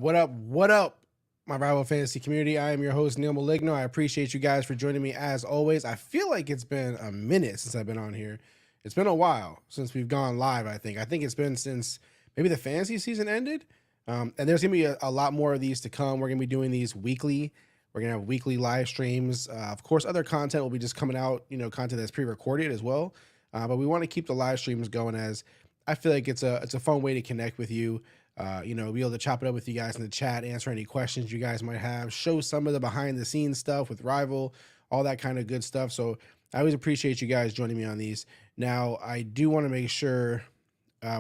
What up? What up, my rival fantasy community? I am your host, Neil Maligno. I appreciate you guys for joining me as always. I feel like it's been a minute since I've been on here. It's been a while since we've gone live, I think. I think it's been since maybe the fantasy season ended. And there's going to be a lot more of these to come. We're going to be doing these weekly. We're going to have weekly live streams. Of course, other content will be just coming out, content that's pre-recorded as well. But we want to keep the live streams going, as I feel like it's a fun way to connect with you. Be able to chop it up with you guys in the chat, answer any questions you guys might have, show some of the behind the scenes stuff with Rival, all that kind of good stuff. So I always appreciate you guys joining me on these. Now, I do want to make sure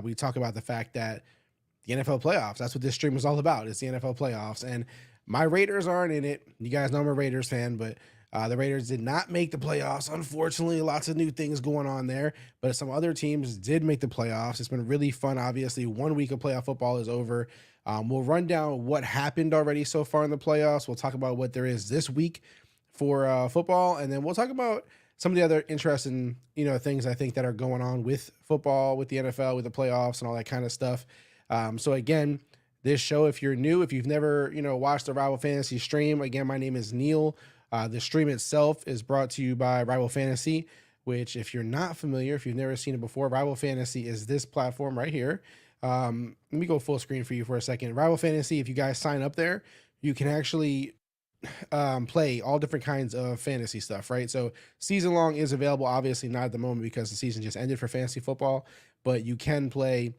we talk about the fact that the NFL playoffs, that's what this stream is all about. It's the NFL playoffs. And my Raiders aren't in it. You guys know I'm a Raiders fan, but the Raiders did not make the playoffs. Unfortunately, lots of new things going on there, but some other teams did make the playoffs. It's been really fun. Obviously, 1 week of playoff football is over. We'll run down what happened already so far in the playoffs. We'll talk about what there is this week for football, and then we'll talk about some of the other interesting, things I think that are going on with football, with the NFL, with the playoffs, and all that kind of stuff. So again, this show, if you're new, if you've never, watched the Rival Fantasy stream, again, my name is Neil. The stream itself is brought to you by Rival Fantasy, which, if you're not familiar, if you've never seen it before, Rival Fantasy is this platform right here. Let me go full screen for you for a second. Rival Fantasy, if you guys sign up there, you can actually play all different kinds of fantasy stuff, right? So season long is available, obviously not at the moment because the season just ended for fantasy football, but you can play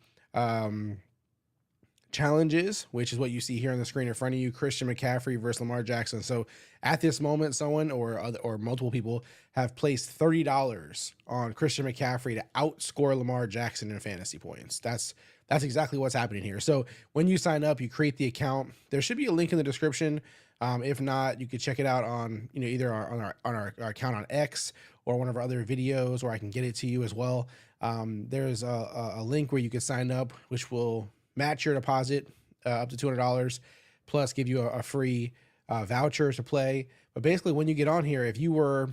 challenges, which is what you see here on the screen in front of you. Christian McCaffrey versus Lamar Jackson. So at this moment, someone or multiple people have placed $30 on Christian McCaffrey to outscore Lamar Jackson in fantasy points. That's exactly what's happening here. So when you sign up, you create the account. There should be a link in the description. If not, you could check it out on either on our account on X or one of our other videos, or I can get it to you as well. There's a link where you can sign up, which will match your deposit up to $200, plus give you a free voucher to play. But basically, when you get on here, if you were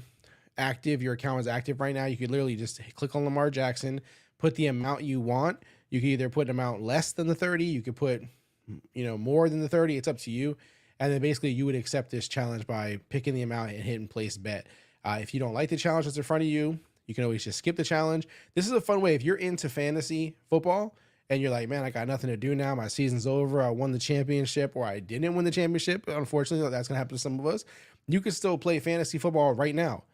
active, your account is active right now, you could literally just click on Lamar Jackson, put the amount you want. You can either put an amount less than the 30, you could put more than the 30. It's up to you. And then basically you would accept this challenge by picking the amount and hit and place bet. If you don't like the challenge that's in front of you, you can always just skip the challenge. This is a fun way if you're into fantasy football and you're like, man, I got nothing to do now. My season's over. I won the championship, or I didn't win the championship. Unfortunately, that's going to happen to some of us. You can still play fantasy football right now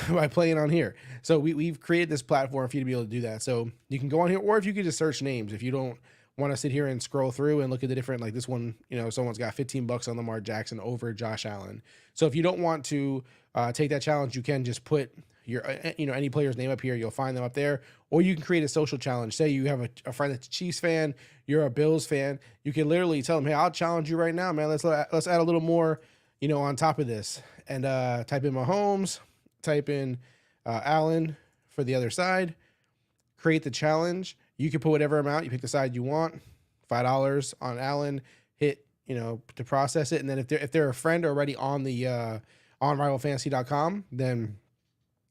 by playing on here. So we've created this platform for you to be able to do that. So you can go on here, or if you could just search names, if you don't want to sit here and scroll through and look at the different, like this one, someone's got $15 on Lamar Jackson over Josh Allen. So if you don't want to take that challenge, you can just put your, any player's name up here. You'll find them up there, or you can create a social challenge. Say you have a friend that's a Chiefs fan, you're a Bills fan. You can literally tell them, hey, I'll challenge you right now, man. Let's add a little more, on top of this, and type in Mahomes, type in Allen for the other side, create the challenge. You can put whatever amount, you pick the side you want, $5 on Allen, hit, to process it. And then if they're a friend already on the on rivalfantasy.com, then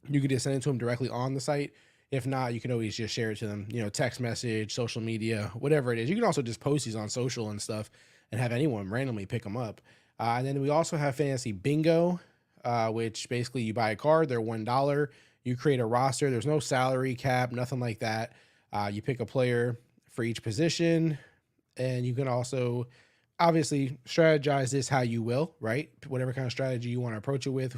you can just send it to them directly on the site. If not, you can always just share it to them, text message, social media, whatever it is. You can also just post these on social and stuff and have anyone randomly pick them up. And then we also have Fantasy Bingo, which basically you buy a card, they're $1. You create a roster. There's no salary cap, nothing like that. You pick a player for each position, and you can also obviously strategize this how you will, right? Whatever kind of strategy you want to approach it with.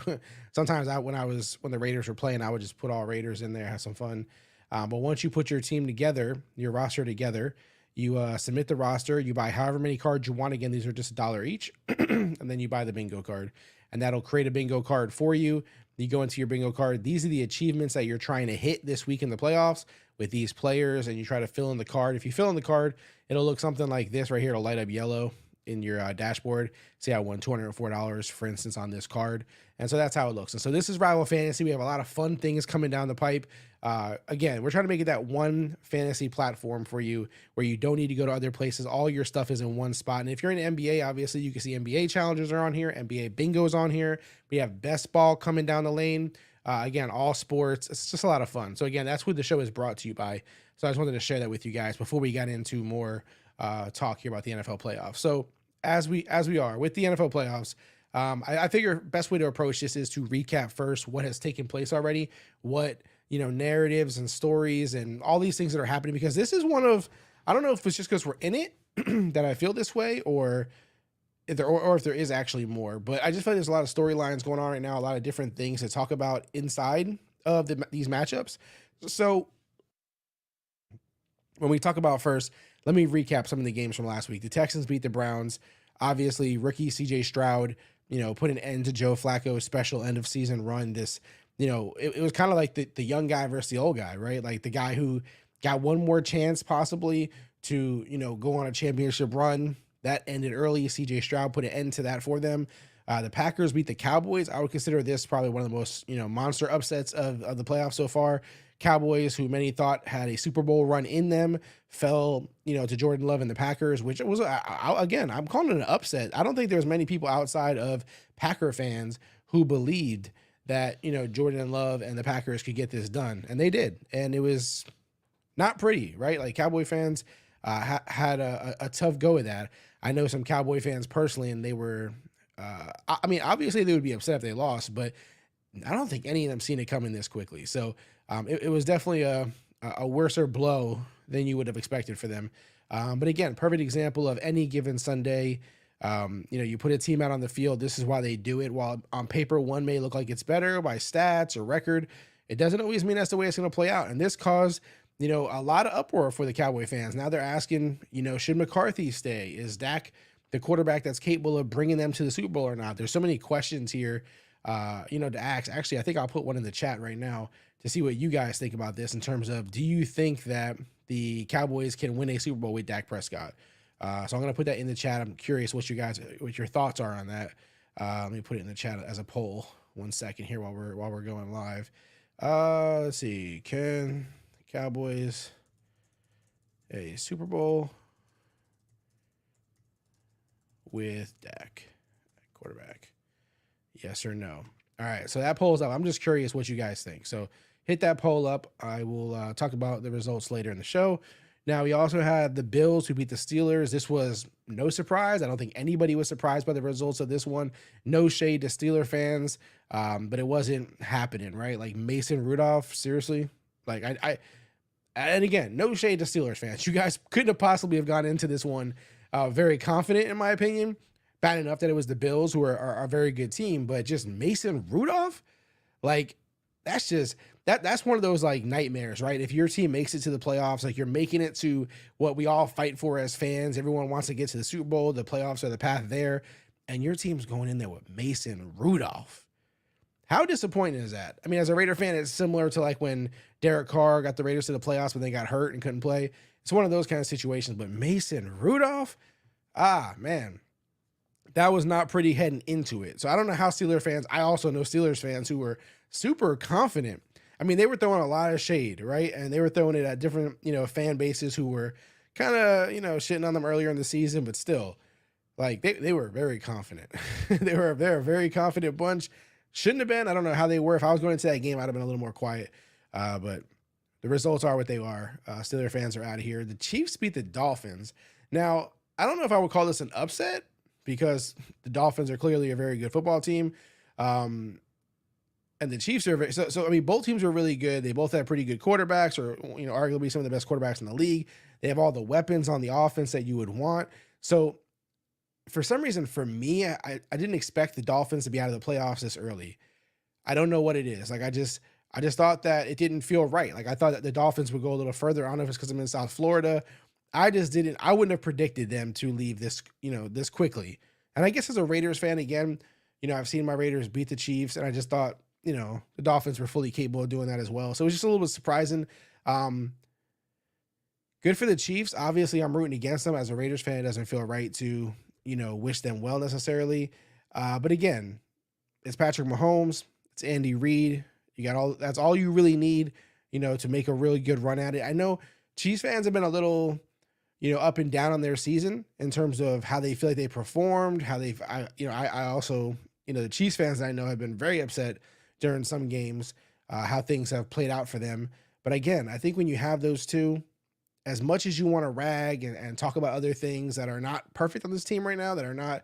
Sometimes when the Raiders were playing, I would just put all Raiders in there, have some fun. But once you put your team together, your roster together, you submit the roster, you buy however many cards you want. Again, these are just $1 each. And then you buy the bingo card, and that'll create a bingo card for you. You go into your bingo card. These are the achievements that you're trying to hit this week in the playoffs with these players, and you try to fill in the card. If you fill in the card, it'll look something like this right here. It'll light up yellow in your dashboard. See, I won $204, for instance, on this card. And so that's how it looks. And so this is Rival Fantasy. We have a lot of fun things coming down the pipe. Again, we're trying to make it that one fantasy platform for you where you don't need to go to other places. All your stuff is in one spot. And if you're in NBA, obviously you can see NBA challenges are on here. NBA bingo's on here. We have best ball coming down the lane. Again, all sports. It's just a lot of fun. So again, that's what the show is brought to you by. So I just wanted to share that with you guys before we got into more talk here about the NFL playoffs. So as we are with the NFL playoffs, I figure best way to approach this is to recap first what has taken place already, what narratives and stories and all these things that are happening, because this is one of, I don't know if it's just because we're in it that I feel this way, or if there is actually more, but I just feel like there's a lot of storylines going on right now, a lot of different things to talk about inside of these matchups. So when we talk about first, let me recap some of the games from last week. The Texans beat the Browns. Obviously, rookie CJ Stroud, put an end to Joe Flacco's special end of season run. It was kind of like the young guy versus the old guy, right? Like the guy who got one more chance possibly to, go on a championship run. That ended early. CJ Stroud put an end to that for them. The Packers beat the Cowboys. I would consider this probably one of the most, monster upsets of the playoffs so far. Cowboys, who many thought had a Super Bowl run in them, fell, to Jordan Love and the Packers, which was, again, I'm calling it an upset. I don't think there's many people outside of Packer fans who believed that, Jordan Love and the Packers could get this done. And they did. And it was not pretty, right? Like Cowboy fans had a tough go of that. I know some Cowboy fans personally, and they were, obviously they would be upset if they lost, but I don't think any of them seen it coming this quickly. So it was definitely a worser blow than you would have expected for them. But again, perfect example of any given Sunday. You put a team out on the field. This is why they do it. While on paper, one may look like it's better by stats or record, it doesn't always mean that's the way it's going to play out. And this caused, a lot of uproar for the Cowboy fans. Now they're asking, should McCarthy stay? Is Dak the quarterback that's capable of bringing them to the Super Bowl or not? There's so many questions here, to ask. Actually, I think I'll put one in the chat right now to see what you guys think about this in terms of, do you think that the Cowboys can win a Super Bowl with Dak Prescott? So I'm going to put that in the chat. I'm curious what your thoughts are on that. Let me put it in the chat as a poll. 1 second here while we're going live. Let's see. Can Cowboys a Super Bowl with Dak quarterback? Yes or no? All right. So that poll's up. I'm just curious what you guys think. So hit that poll up. I will talk about the results later in the show. Now, we also had the Bills who beat the Steelers. This was no surprise. I don't think anybody was surprised by the results of this one. No shade to Steeler fans, but it wasn't happening, right? Like Mason Rudolph, seriously? Like, and again, no shade to Steelers fans. You guys couldn't have possibly have gone into this one very confident, in my opinion. Bad enough that it was the Bills, who are a very good team, but just Mason Rudolph? Like, that's one of those like nightmares, right? If your team makes it to the playoffs, like you're making it to what we all fight for as fans, everyone wants to get to the Super Bowl, the playoffs are the path there, and your team's going in there with Mason Rudolph. How disappointing is that? I mean, as a Raider fan, it's similar to like when Derek Carr got the Raiders to the playoffs, but they got hurt and couldn't play. It's one of those kind of situations, but Mason Rudolph, man, that was not pretty heading into it. So I don't know how Steelers fans, I also know Steelers fans who were super confident. I mean, they were throwing a lot of shade, right? And they were throwing it at different, fan bases who were kind of, shitting on them earlier in the season, but still, like they were very confident. They're a very confident bunch. Shouldn't have been. I don't know how they were. If I was going into that game, I'd have been a little more quiet. But the results are what they are. Steelers fans are out of here. The Chiefs beat the Dolphins. Now, I don't know if I would call this an upset because the Dolphins are clearly a very good football team. And the Chiefs are very, so I mean, both teams were really good. They both have pretty good quarterbacks, or arguably some of the best quarterbacks in the league. They have all the weapons on the offense that you would want. So for some reason, for me, I didn't expect the Dolphins to be out of the playoffs this early. I don't know what it is. Like I just thought that it didn't feel right. Like I thought that the Dolphins would go a little further. I don't know if it's because I'm in South Florida. I wouldn't have predicted them to leave this, this quickly. And I guess as a Raiders fan, again, I've seen my Raiders beat the Chiefs, and I just thought, the Dolphins were fully capable of doing that as well. So it was just a little bit surprising. Good for the Chiefs. Obviously, I'm rooting against them. As a Raiders fan, it doesn't feel right to, wish them well necessarily. But again, it's Patrick Mahomes. It's Andy Reid. That's all you really need, to make a really good run at it. I know Chiefs fans have been a little, up and down on their season in terms of how they feel like they performed, I also, the Chiefs fans that I know have been very upset during some games, how things have played out for them. But again, I think when you have those two, as much as you want to rag and talk about other things that are not perfect on this team right now, that are not,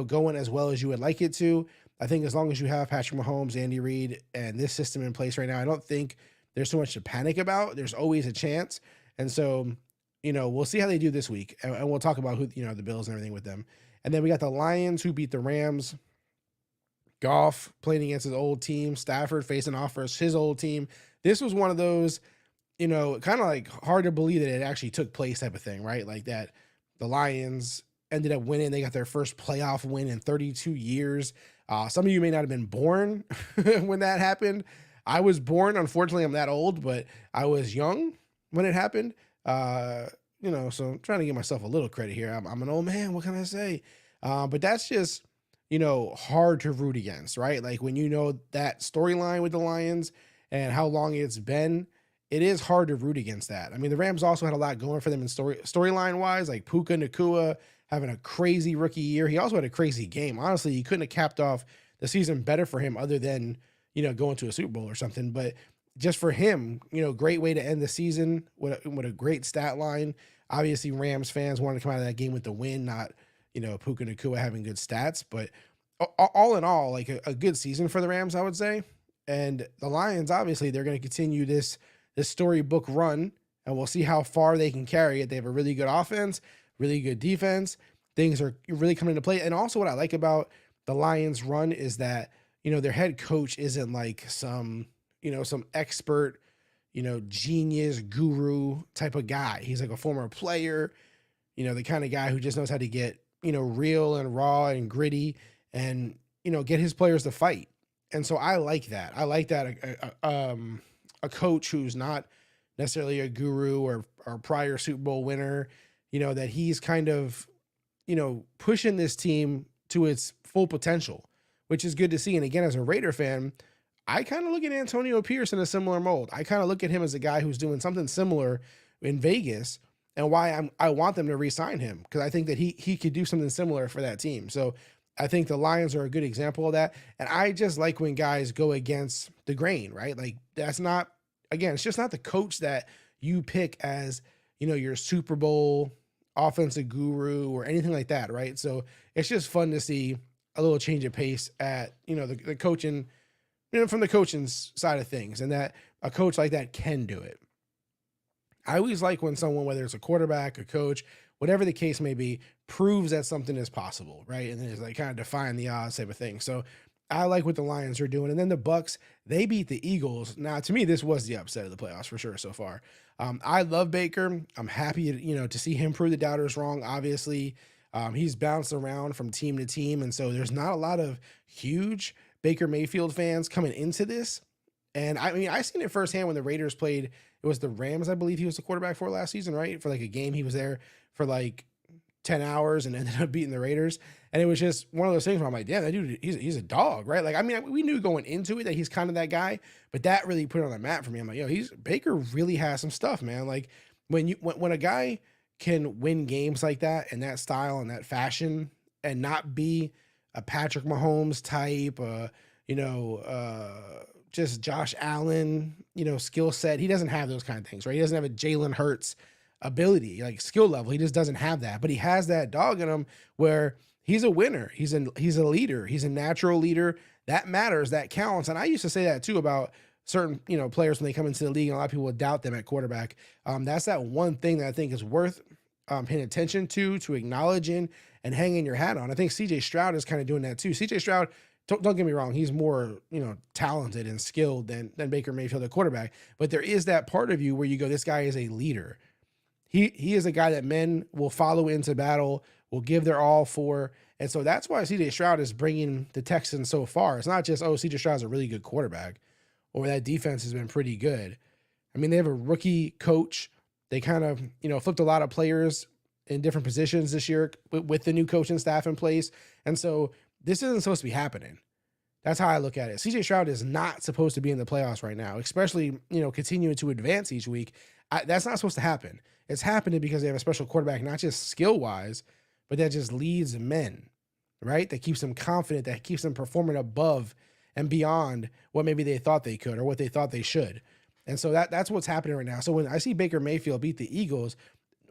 going as well as you would like it to, I think as long as you have Patrick Mahomes, Andy Reid, and this system in place right now, I don't think there's so much to panic about. There's always a chance. And so, we'll see how they do this week. And we'll talk about who, the Bills and everything with them. And then we got the Lions who beat the Rams. Goff playing against his old team. Stafford facing off versus his old team. This was one of those, kind of like hard to believe that it actually took place type of thing, right? Like that the Lions ended up winning. They got their first playoff win in 32 years. Some of you may not have been born when that happened. I was born. Unfortunately, I'm that old, but I was young when it happened. So I'm trying to give myself a little credit here. I'm an old man. What can I say? But that's just, hard to root against, right? Like when that storyline with the Lions and how long it's been, it is hard to root against that. I mean, the Rams also had a lot going for them in storyline wise, like Puka Nacua having a crazy rookie year. He also had a crazy game. Honestly, he couldn't have capped off the season better for him other than, going to a Super Bowl or something. But just for him, great way to end the season with a great stat line. Obviously, Rams fans wanted to come out of that game with the win, not, Puka Nacua having good stats. But all in all, like a good season for the Rams, I would say. And the Lions, obviously, they're going to continue this storybook run, and we'll see how far they can carry it. They have a really good offense, really good defense. Things are really coming into play. And also what I like about the Lions run is that, their head coach isn't like some expert, genius guru type of guy. He's like a former player, the kind of guy who just knows how to get, real and raw and gritty and, get his players to fight. And so I like that. I like that a coach who's not necessarily a guru or prior Super Bowl winner, that he's kind of, pushing this team to its full potential, which is good to see. And again, as a Raider fan, I kind of look at Antonio Pierce in a similar mold. I kind of look at him as a guy who's doing something similar in Vegas, and why I want them to re-sign him, because I think that he could do something similar for that team. So I think the Lions are a good example of that. And I just like when guys go against the grain, right? Like that's not, again, it's just not the coach that you pick as, your Super Bowl offensive guru or anything like that, right? So it's just fun to see a little change of pace at, the coaching, from the coaching side of things, and that a coach like that can do it. I always like when someone, whether it's a quarterback, a coach, whatever the case may be, proves that something is possible, right? And then it's like kind of defying the odds type of thing. So I like what the Lions are doing. And then the Bucks, they beat the Eagles. Now, to me, this was the upset of the playoffs for sure so far. I love Baker. I'm happy, to see him prove the doubters wrong. Obviously, he's bounced around from team to team, and so there's not a lot of huge Baker Mayfield fans coming into this. And I mean, I seen it firsthand when the Raiders played. It was the Rams, I believe he was the quarterback for last season, right? For like a game, he was there for like 10 hours and ended up beating the Raiders. And it was just one of those things where I'm like, damn, that dude, he's a dog, right? Like, I mean, we knew going into it that he's kind of that guy, but that really put it on the map for me. I'm like, Baker really has some stuff, man. Like when a guy can win games like that in that style and that fashion and not be a Patrick Mahomes type, just Josh Allen, skill set. He doesn't have those kind of things, right? He doesn't have a Jalen Hurts ability, like skill level. He just doesn't have that, but he has that dog in him where he's a winner. He's a leader. He's a natural leader. That matters. That counts. And I used to say that too about certain, players when they come into the league, and a lot of people would doubt them at quarterback. That's that one thing that I think is worth paying attention to acknowledging and hanging your hat on. I think CJ Stroud is kind of doing that too. CJ Stroud, don't get me wrong, he's more, talented and skilled than Baker Mayfield at quarterback. But there is that part of you where you go, this guy is a leader. He is a guy that men will follow into battle, will give their all for. And so that's why CJ Stroud is bringing the Texans so far. It's not just, CJ Stroud's a really good quarterback, or that defense has been pretty good. I mean, they have a rookie coach. They kind of, flipped a lot of players in different positions this year with the new coaching staff in place. And so this isn't supposed to be happening. That's how I look at it. CJ Stroud is not supposed to be in the playoffs right now, especially, continuing to advance each week. That's not supposed to happen. It's happening because they have a special quarterback, not just skill-wise, but that just leads men, right? That keeps them confident, that keeps them performing above and beyond what maybe they thought they could or what they thought they should. And so that's what's happening right now. So when I see Baker Mayfield beat the Eagles,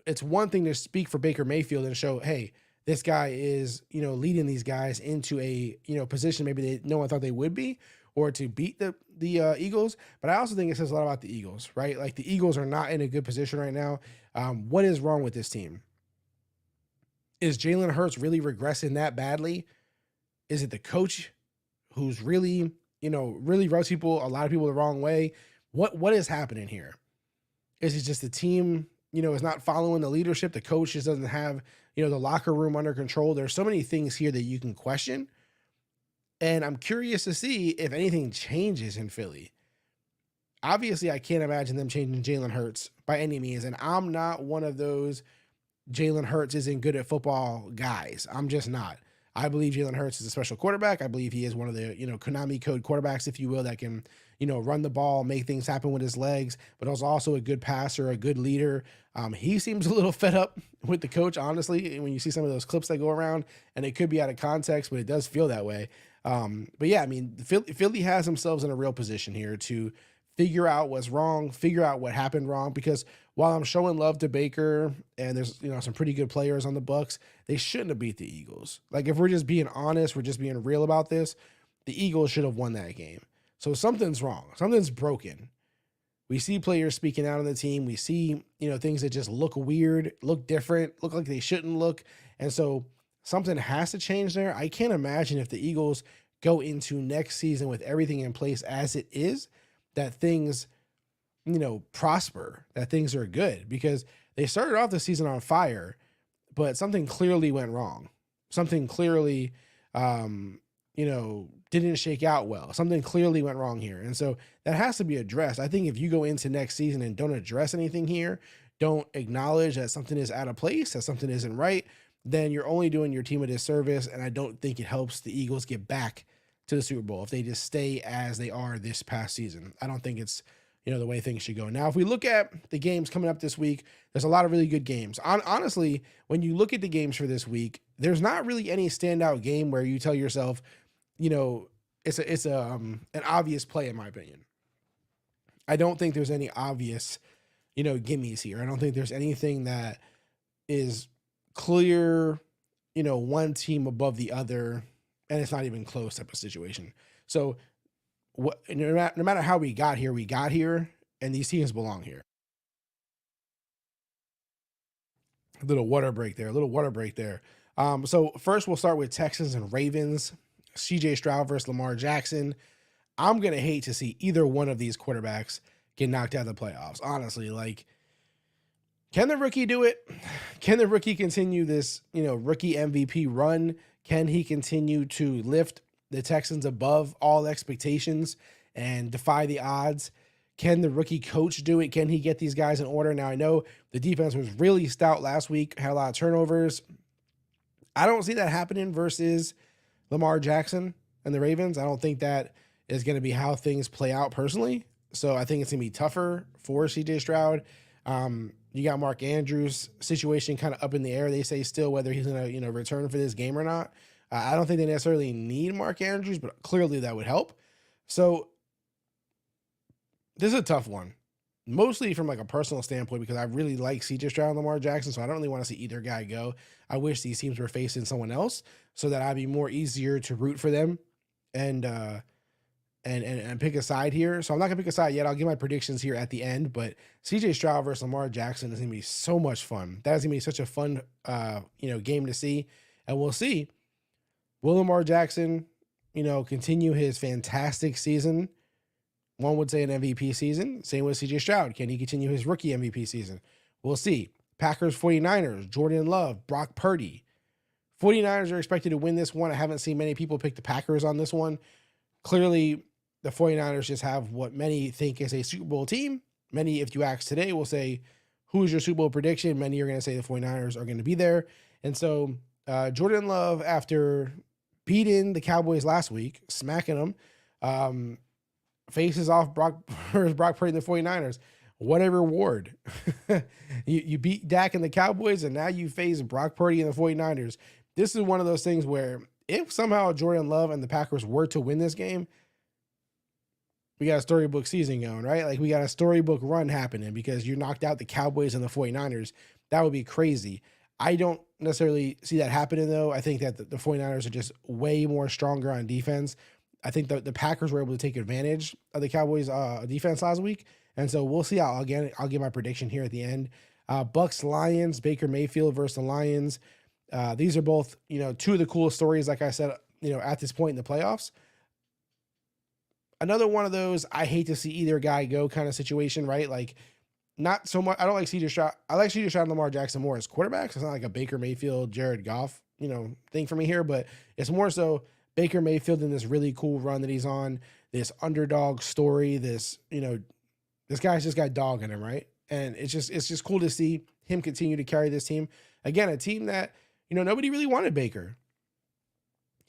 it's one thing to speak for Baker Mayfield and show, hey, this guy is, leading these guys into a, position maybe no one thought they would be, or to beat the Eagles. But I also think it says a lot about the Eagles, right? Like the Eagles are not in a good position right now. What is wrong with this team? Is Jalen Hurts really regressing that badly? Is it the coach who's really, really rubs a lot of people the wrong way? What is happening here? Is it just the team, is not following the leadership? The coach just doesn't have, the locker room under control. There's so many things here that you can question. And I'm curious to see if anything changes in Philly. Obviously, I can't imagine them changing Jalen Hurts by any means. And I'm not one of those Jalen Hurts isn't good at football guys. I'm just not. I believe Jalen Hurts is a special quarterback. I believe he is one of the, Konami code quarterbacks, if you will, that can, run the ball, make things happen with his legs, but also a good passer, a good leader. He seems a little fed up with the coach, honestly, when you see some of those clips that go around, and it could be out of context, but it does feel that way. But yeah, I mean, Philly has themselves in a real position here to figure out what's wrong, figure out what happened wrong, because while I'm showing love to Baker and there's, some pretty good players on the Bucs, they shouldn't have beat the Eagles. Like, if we're just being honest, we're just being real about this, the Eagles should have won that game. So something's wrong. Something's broken. We see players speaking out on the team. We see, things that just look weird, look different, look like they shouldn't look. And so something has to change there. I can't imagine if the Eagles go into next season with everything in place as it is, that things, prosper, that things are good, because they started off the season on fire, but something clearly went wrong. Something clearly, didn't shake out well. Something clearly went wrong here. And so that has to be addressed. I think if you go into next season and don't address anything here, don't acknowledge that something is out of place, that something isn't right, then you're only doing your team a disservice. And I don't think it helps the Eagles get back to the Super Bowl if they just stay as they are this past season. I don't think it's, the way things should go. Now, if we look at the games coming up this week, there's a lot of really good games. Honestly, when you look at the games for this week, there's not really any standout game where you tell yourself, it's an obvious play, in my opinion. I don't think there's any obvious, gimmies here. I don't think there's anything that is clear, one team above the other, and it's not even close type of situation. So no matter how we got here, and these teams belong here. A little water break there. So first we'll start with Texans and Ravens. CJ Stroud versus Lamar Jackson. I'm going to hate to see either one of these quarterbacks get knocked out of the playoffs. Honestly, like, can the rookie do it? Can the rookie continue this, rookie MVP run? Can he continue to lift the Texans above all expectations and defy the odds? Can the rookie coach do it? Can he get these guys in order? Now, I know the defense was really stout last week, had a lot of turnovers. I don't see that happening versus Lamar Jackson and the Ravens. I don't think that is going to be how things play out personally. So I think it's going to be tougher for CJ Stroud. You got Mark Andrews' situation kind of up in the air. They say still whether he's going to, return for this game or not. I don't think they necessarily need Mark Andrews, but clearly that would help. So this is a tough one, mostly from like a personal standpoint, because I really like CJ Stroud and Lamar Jackson. So I don't really want to see either guy go. I wish these teams were facing someone else so that I'd be more easier to root for them and pick a side here. So I'm not gonna pick a side yet. I'll give my predictions here at the end, but CJ Stroud versus Lamar Jackson is gonna be so much fun. That is gonna be such a fun, game to see, and we'll see. Will Lamar Jackson, continue his fantastic season? One would say an MVP season. Same with CJ Stroud. Can he continue his rookie MVP season? We'll see. Packers 49ers, Jordan Love, Brock Purdy. 49ers are expected to win this one. I haven't seen many people pick the Packers on this one. Clearly, the 49ers just have what many think is a Super Bowl team. Many, if you ask today, will say, who is your Super Bowl prediction? Many are going to say the 49ers are going to be there. And so Jordan Love, after beating the Cowboys last week, smacking them, faces off Brock Purdy and the 49ers. What a reward. You beat Dak and the Cowboys, and now you face Brock Purdy and the 49ers. This is one of those things where if somehow Jordan Love and the Packers were to win this game, we got a storybook season going, right? Like we got a storybook run happening because you knocked out the Cowboys and the 49ers. That would be crazy. I don't necessarily see that happening though. I think that the 49ers are just way more stronger on defense. I think the Packers were able to take advantage of the Cowboys defense last week. And so we'll see how, again, I'll give my prediction here at the end. Bucks, Lions, Baker Mayfield versus the Lions. These are both, two of the coolest stories, like I said, at this point in the playoffs. Another one of those, I hate to see either guy go kind of situation, right? Like, not so much. I don't like CJ Stroud. I like CJ Stroud and Lamar Jackson more as quarterbacks. It's not like a Baker Mayfield, Jared Goff, thing for me here, but it's more so Baker Mayfield in this really cool run that he's on, this underdog story, this guy's just got dog in him, right? And it's just cool to see him continue to carry this team. Again, a team that, nobody really wanted Baker.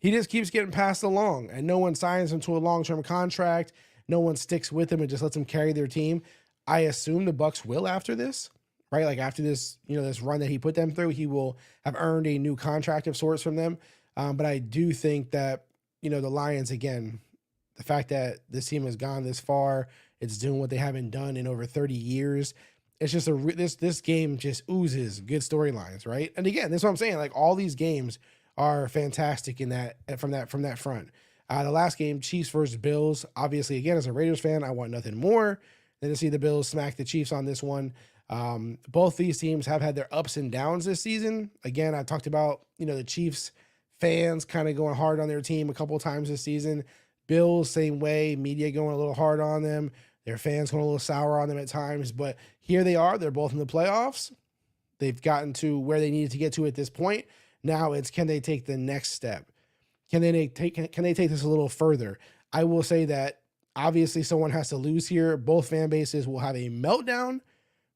He just keeps getting passed along, and no one signs him to a long-term contract. No one sticks with him and just lets him carry their team. I assume the Bucks will after this, right? Like after this, this run that he put them through, he will have earned a new contract of sorts from them. But I do think that, the Lions, again, the fact that this team has gone this far, it's doing what they haven't done in over 30 years. It's just this game just oozes good storylines, right? And again, that's what I'm saying. Like all these games are fantastic in that from that front. The last game, Chiefs versus Bills. Obviously, again, as a Raiders fan, I want nothing more than to see the Bills smack the Chiefs on this one. Both these teams have had their ups and downs this season. Again, I talked about, the Chiefs fans kind of going hard on their team a couple of times this season. Bills, same way, media going a little hard on them. Their fans going a little sour on them at times. But here they are. They're both in the playoffs. They've gotten to where they needed to get to at this point. Now it's, can they take the next step? Can they take this a little further? I will say that obviously someone has to lose here. Both fan bases will have a meltdown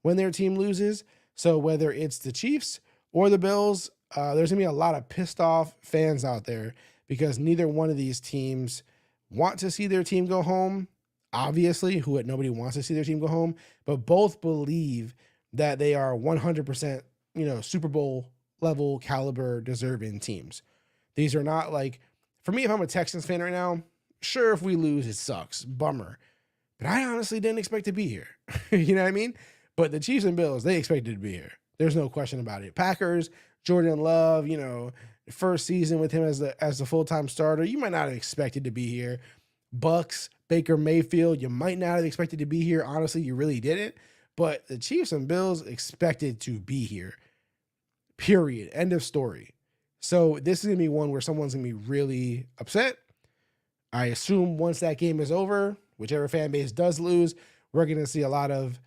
when their team loses. So whether it's the Chiefs or the Bills, there's going to be a lot of pissed off fans out there because neither one of these teams want to see their team go home. Obviously, nobody wants to see their team go home, but both believe that they are 100%, Super Bowl level caliber deserving teams. These are not like, for me, if I'm a Texans fan right now, sure, if we lose, it sucks. Bummer. But I honestly didn't expect to be here. You know what I mean? But the Chiefs and Bills, they expected to be here. There's no question about it. Packers, Jordan Love, first season with him as the full-time starter, you might not have expected to be here. Bucks, Baker Mayfield, you might not have expected to be here. Honestly, you really didn't. But the Chiefs and Bills expected to be here. Period. End of story. So this is going to be one where someone's going to be really upset. I assume once that game is over, whichever fan base does lose, we're going to see a lot of,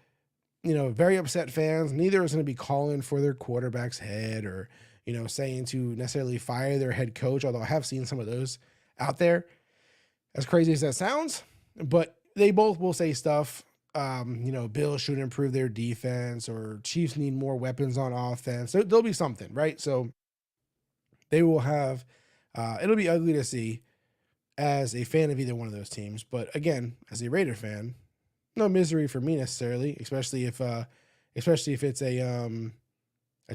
very upset fans. Neither is going to be calling for their quarterback's head or, saying to necessarily fire their head coach, although I have seen some of those out there. As crazy as that sounds, but they both will say stuff. Bills should improve their defense or Chiefs need more weapons on offense. There'll be something, right? So they will have, it'll be ugly to see as a fan of either one of those teams. But again, as a Raider fan, no misery for me necessarily, especially if it's a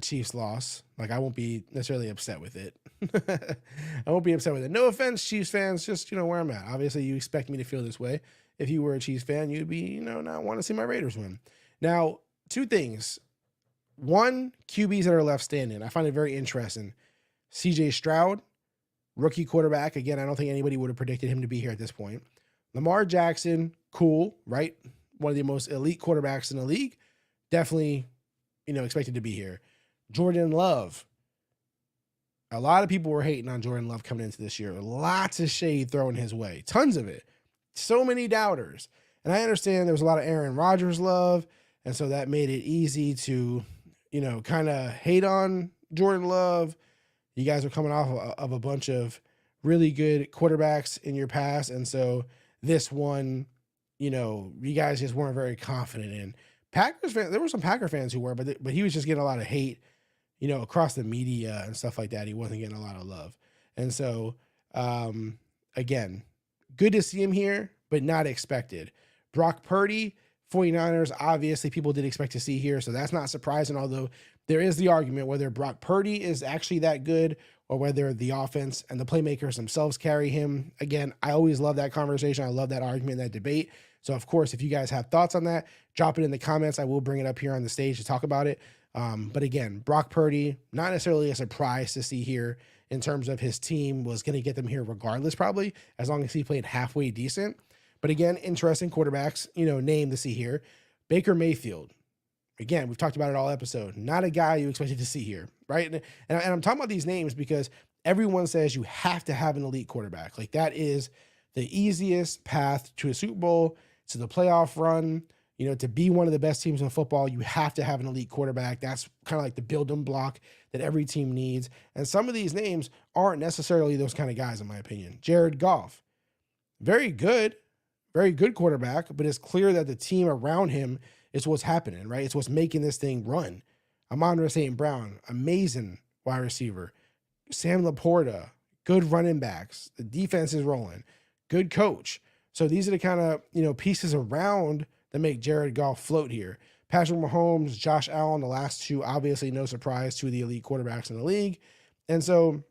Chiefs loss. Like I won't be necessarily upset with it. I won't be upset with it. No offense, Chiefs fans, just, where I'm at. Obviously you expect me to feel this way. If you were a Chiefs fan, you'd be, not want to see my Raiders win. Now, two things. One, QBs that are left standing. I find it very interesting. CJ Stroud, rookie quarterback. Again, I don't think anybody would have predicted him to be here at this point. Lamar Jackson, cool, right? One of the most elite quarterbacks in the league. Definitely, expected to be here. Jordan Love. A lot of people were hating on Jordan Love coming into this year. Lots of shade thrown his way. Tons of it. So many doubters. And I understand there was a lot of Aaron Rodgers love. And so that made it easy to, kind of hate on Jordan Love. You guys are coming off of a bunch of really good quarterbacks in your past. And so this one, you guys just weren't very confident in. Packers fans, there were some Packer fans who were, but he was just getting a lot of hate, across the media and stuff like that. He wasn't getting a lot of love. And so, again, good to see him here, but not expected. Brock Purdy, 49ers, obviously people did expect to see here, so that's not surprising, although there is the argument whether Brock Purdy is actually that good or whether the offense and the playmakers themselves carry him. Again, I always love that conversation. I love that argument, that debate. So, of course, if you guys have thoughts on that, drop it in the comments. I will bring it up here on the stage to talk about it. But again, Brock Purdy, not necessarily a surprise to see here in terms of his team was going to get them here regardless, probably, as long as he played halfway decent. But again, interesting quarterbacks, name to see here. Baker Mayfield. Again, we've talked about it all episode. Not a guy you expected to see here, right? And I'm talking about these names because everyone says you have to have an elite quarterback. Like, that is the easiest path to a Super Bowl, to the playoff run. To be one of the best teams in football, you have to have an elite quarterback. That's kind of like the building block that every team needs. And some of these names aren't necessarily those kind of guys, in my opinion. Jared Goff, very good quarterback, but it's clear that the team around him is what's happening, right? It's what's making this thing run. Amon-Ra St. Brown, amazing wide receiver. Sam Laporta, good running backs. The defense is rolling. Good coach. So these are the kind of, pieces around that make Jared Goff float here. Patrick Mahomes, Josh Allen, the last two, obviously no surprise, two of the elite quarterbacks in the league. And so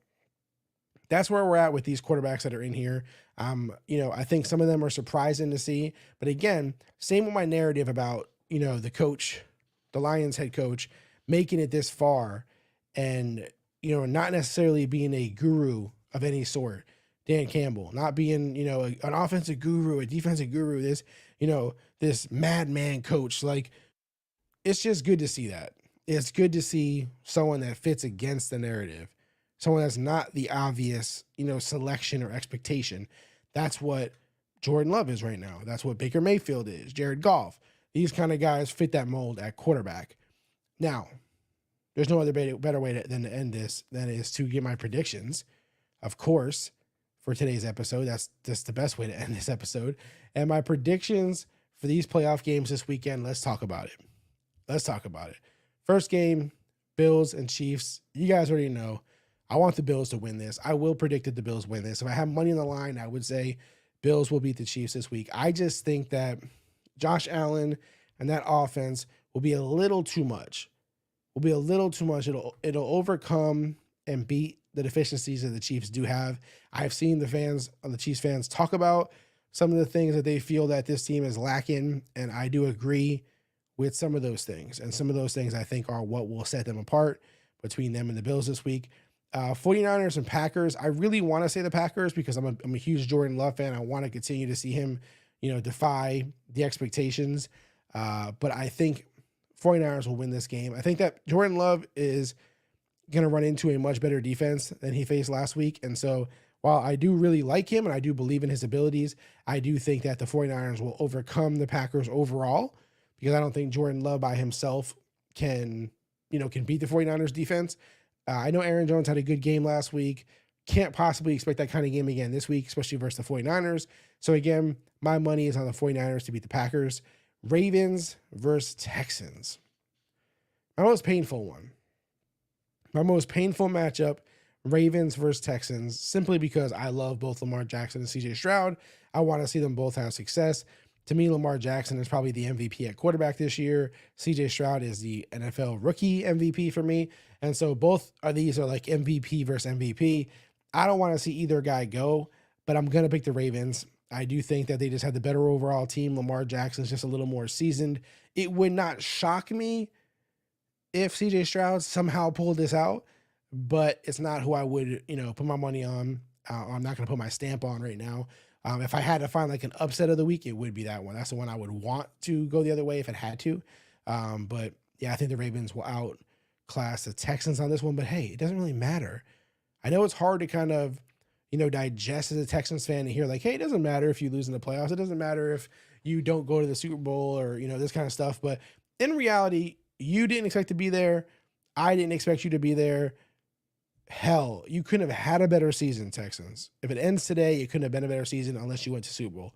that's where we're at with these quarterbacks that are in here. I think some of them are surprising to see. But again, same with my narrative about, the coach, the Lions head coach, making it this far and, not necessarily being a guru of any sort. Dan Campbell, not being, an offensive guru, a defensive guru, this madman coach. Like, it's just good to see that. It's good to see someone that fits against the narrative, someone that's not the obvious, selection or expectation. That's what Jordan Love is right now. That's what Baker Mayfield is, Jared Goff. These kind of guys fit that mold at quarterback. Now, there's no other better way than to end this than is to get my predictions. Of course, for today's episode, that's the best way to end this episode. And my predictions for these playoff games this weekend, let's talk about it. First game, Bills and Chiefs. You guys already know I want the Bills to win this. I will predict that the Bills win this. If I have money on the line, I would say Bills will beat the Chiefs this week. I just think that Josh Allen and that offense will be a little too much. It'll overcome and beat the deficiencies that the Chiefs do have. I've seen the Chiefs fans talk about some of the things that they feel that this team is lacking, and I do agree with some of those things. And some of those things I think are what will set them apart between them and the Bills this week. 49ers and Packers. I really want to say the Packers because I'm a huge Jordan Love fan. I want to continue to see him, defy the expectations. But I think 49ers will win this game. I think that Jordan Love is going to run into a much better defense than he faced last week. And so while I do really like him and I do believe in his abilities, I do think that the 49ers will overcome the Packers overall because I don't think Jordan Love by himself can beat the 49ers defense. I know Aaron Jones had a good game last week. Can't possibly expect that kind of game again this week, especially versus the 49ers. So again, my money is on the 49ers to beat the Packers. Ravens versus Texans. My most painful one. My most painful matchup, Ravens versus Texans, simply because I love both Lamar Jackson and CJ Stroud. I want to see them both have success. To me, Lamar Jackson is probably the MVP at quarterback this year. CJ Stroud is the NFL rookie MVP for me. And so both of these are like MVP versus MVP. I don't want to see either guy go, but I'm going to pick the Ravens. I do think that they just have the better overall team. Lamar Jackson's just a little more seasoned. It would not shock me if CJ Stroud somehow pulled this out, but it's not who I would, put my money on. I'm not going to put my stamp on right now. If I had to find like an upset of the week, it would be that one. That's the one I would want to go the other way if it had to. But yeah, I think the Ravens will outclass the Texans on this one, but hey, it doesn't really matter. I know it's hard to kind of, digest as a Texans fan to hear like, hey, it doesn't matter if you lose in the playoffs. It doesn't matter if you don't go to the Super Bowl or, this kind of stuff. But in reality, you didn't expect to be there. I didn't expect you to be there. Hell, you couldn't have had a better season, Texans. If it ends today, it couldn't have been a better season unless you went to Super Bowl.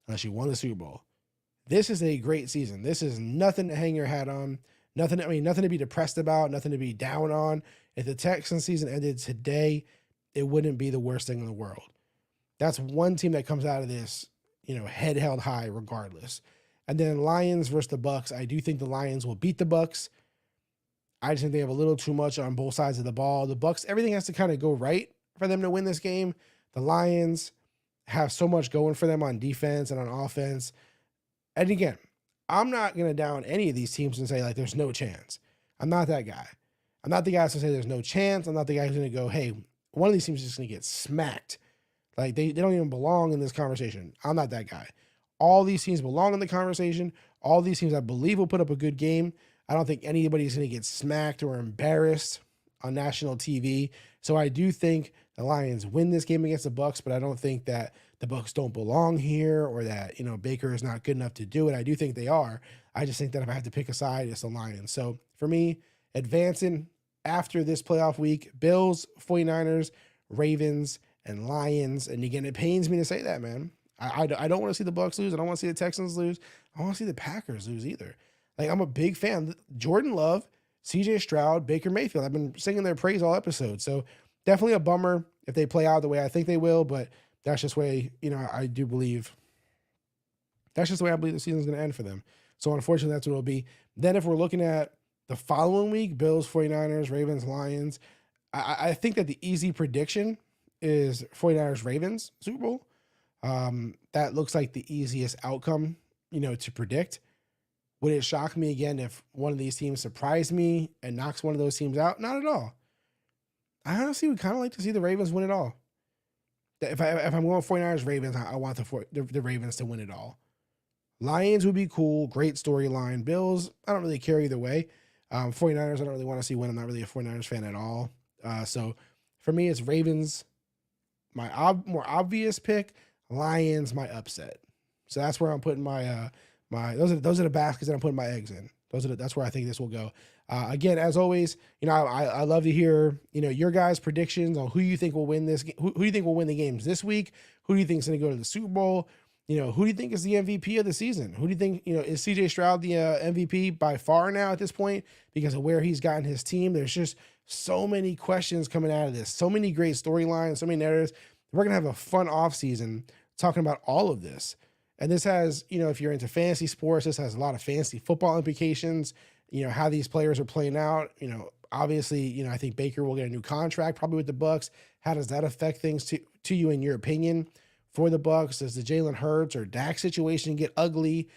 Unless you won the Super Bowl. This is a great season. This is nothing to hang your hat on. Nothing to be depressed about, nothing to be down on. If the Texans season ended today, it wouldn't be the worst thing in the world. That's one team that comes out of this, head held high regardless. And then Lions versus the Bucks. I do think the Lions will beat the Bucks. I just think they have a little too much on both sides of the ball. The Bucks, everything has to kind of go right for them to win this game. The Lions have so much going for them on defense and on offense. And again, I'm not going to down any of these teams and say, like, there's no chance. I'm not that guy. I'm not the guy to say there's no chance. I'm not the guy who's going to go, hey, one of these teams is just going to get smacked. Like, they don't even belong in this conversation. I'm not that guy. All these teams belong in the conversation. All these teams, I believe, will put up a good game. I don't think anybody's going to get smacked or embarrassed on national TV. So I do think the Lions win this game against the Bucks, but I don't think that the Bucks don't belong here or that, Baker is not good enough to do it. I do think they are. I just think that if I have to pick a side, it's the Lions. So for me, advancing after this playoff week, Bills, 49ers, Ravens, and Lions. And again, it pains me to say that, man. I don't want to see the Bucks lose. I don't want to see the Texans lose. I don't want to see the Packers lose either. Like, I'm a big fan. Jordan Love, CJ Stroud, Baker Mayfield. I've been singing their praise all episode. So definitely a bummer if they play out the way I think they will, but that's just the way, I do believe. That's just the way I believe the season's going to end for them. So unfortunately, that's what it'll be. Then if we're looking at the following week, Bills, 49ers, Ravens, Lions, I think that the easy prediction is 49ers, Ravens, Super Bowl. That looks like the easiest outcome, to predict. Would it shock me again if one of these teams surprised me and knocks one of those teams out? Not at all. I honestly would kind of like to see the Ravens win it all. If I'm going 49ers, Ravens, I want the Ravens to win it all. Lions would be cool. Great storyline. Bills, I don't really care either way. 49ers, I don't really want to see win. I'm not really a 49ers fan at all. So for me, it's Ravens, my more obvious pick. Lions, my upset. So that's where I'm putting my those are the baskets that I'm putting my eggs in. That's where I think this will go. Again, as always, I love to hear, your guys' predictions on who you think will win this. Who do you think will win the games this week? Who do you think is going to go to the Super Bowl? Who do you think is the MVP of the season? Who do you think, is CJ Stroud the MVP by far now at this point because of where he's gotten his team? There's just so many questions coming out of this, so many great storylines, so many narratives. We're going to have a fun offseason talking about all of this. And this has, if you're into fantasy sports, this has a lot of fantasy football implications, how these players are playing out. Obviously, I think Baker will get a new contract probably with the Bucks. How does that affect things to you, in your opinion, for the Bucks? Does the Jalen Hurts or Dak situation get ugly?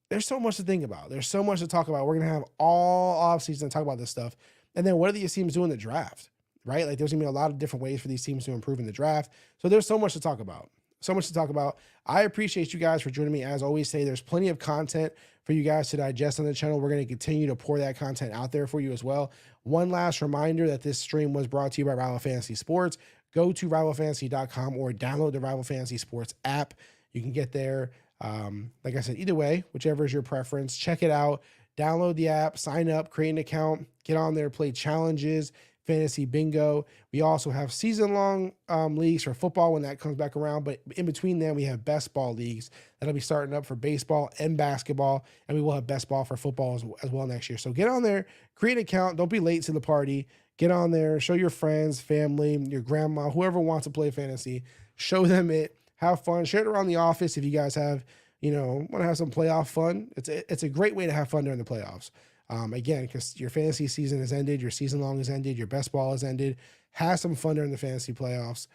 There's so much to think about. There's so much to talk about. We're going to have all offseason to talk about this stuff. And then what do these teams do in the draft, right? Like, there's going to be a lot of different ways for these teams to improve in the draft. So there's so much to talk about. So much to talk about. I appreciate you guys for joining me. As always, there's plenty of content for you guys to digest on the channel. We're going to continue to pour that content out there for you as well. One last reminder that this stream was brought to you by Rival Fantasy Sports. Go to rivalfantasy.com or download the Rival Fantasy Sports app. You can get there. Like I said, either way, whichever is your preference, check it out. Download the app, sign up, create an account, get on there, play challenges, fantasy bingo. We also have season-long leagues for football when that comes back around, but in between them, we have best ball leagues that'll be starting up for baseball and basketball, and we will have best ball for football as well next year. So get on there, create an account, don't be late to the party. Get on there, show your friends, family, your grandma, whoever wants to play fantasy, show them it, have fun, share it around the office if you guys have, want to have some playoff fun. It's a great way to have fun during the playoffs. Again, because your fantasy season has ended, your season long has ended, your best ball has ended. Have some fun during the fantasy playoffs.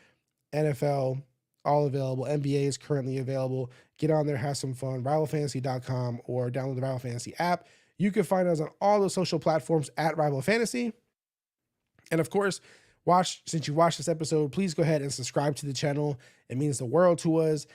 NFL, all available. NBA is currently available. Get on there, have some fun. RivalFantasy.com or download the Rival Fantasy app. You can find us on all the social platforms at Rival Fantasy. And of course, since you watched this episode, please go ahead and subscribe to the channel. It means the world to us.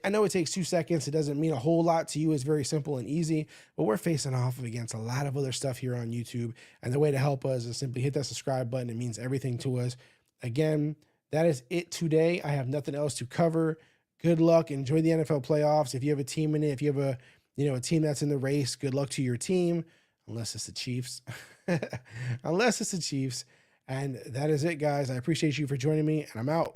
I know it takes 2 seconds. It doesn't mean a whole lot to you. It's very simple and easy, but we're facing off against a lot of other stuff here on YouTube. And the way to help us is simply hit that subscribe button. It means everything to us. Again, that is it today. I have nothing else to cover. Good luck. Enjoy the NFL playoffs. If you have a team in it, if you have a team that's in the race, good luck to your team, unless it's the Chiefs. Unless it's the Chiefs. And that is it, guys. I appreciate you for joining me, and I'm out.